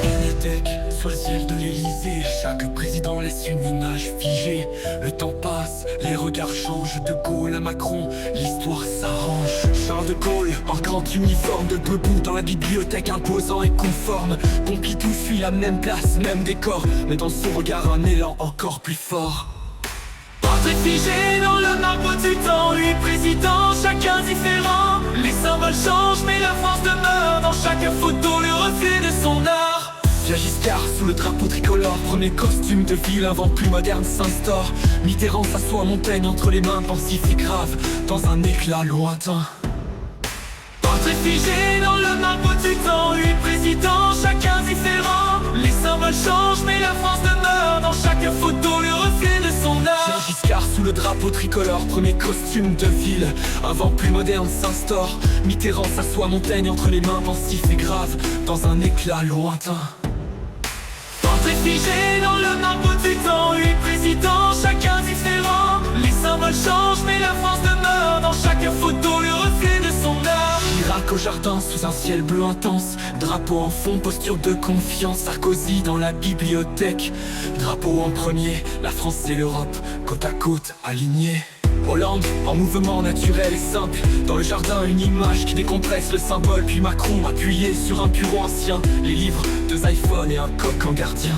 Bibliothèque, sur le ciel de l'Élysée, chaque président laisse une image figée. Le temps passe, les regards changent, de Gaulle à Macron, l'histoire s'arrange. Charles de Gaulle, en grand uniforme, de debout dans la bibliothèque, imposant et conforme. Pompidou suit la même place, même décor, mais dans son regard un élan encore plus fort. Portrait figé dans le marbre du temps, lui président, chacun différent. Les symboles changent, mais la France demeure dans chaque photo, le reflet de son art. Pierre Giscard sous le drapeau tricolore, premier costume de ville, un vent plus moderne s'instaure. Mitterrand s'assoit, Montaigne entre les mains, pensif et grave, dans un éclat lointain. Portrait figé dans le marbre du temps, lui président, chacun différent. Les symboles changent, mais la France demeure dans chaque photo, le reflet de son art. Pierre Giscard sous le drapeau tricolore, premier costume de ville, un vent plus moderne s'instaure. Mitterrand s'assoit, Montaigne entre les mains, pensif et grave, dans un éclat lointain. Portrait figé dans le marbre du temps, lui président, chacun différent. Les symboles changent, mais la France demeure dans chaque photo, le reflet de son art. Chirac au jardin sous un ciel bleu intense, drapeau en fond, posture de confiance. Sarkozy dans la bibliothèque, drapeau en premier, la France et l'Europe, côte à côte, alignés. Hollande, en mouvement naturel et simple, dans le jardin une image qui décompresse le symbole. Puis Macron appuyé sur un bureau ancien, les livres, 2 iPhones et un coq en gardien.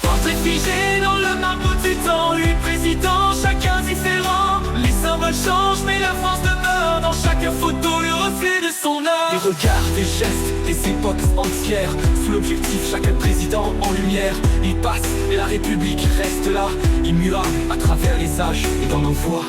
Portrait figé dans le marbre du temps, lui président, chacun différent. Les symboles changent, mais la France demeure dans chaque photo, le reflet de son art. Des regards, des gestes, des époques entières, sous l'objectif chaque président en lumière. Il passe et la République reste là, immuable à travers les âges et dans nos voix.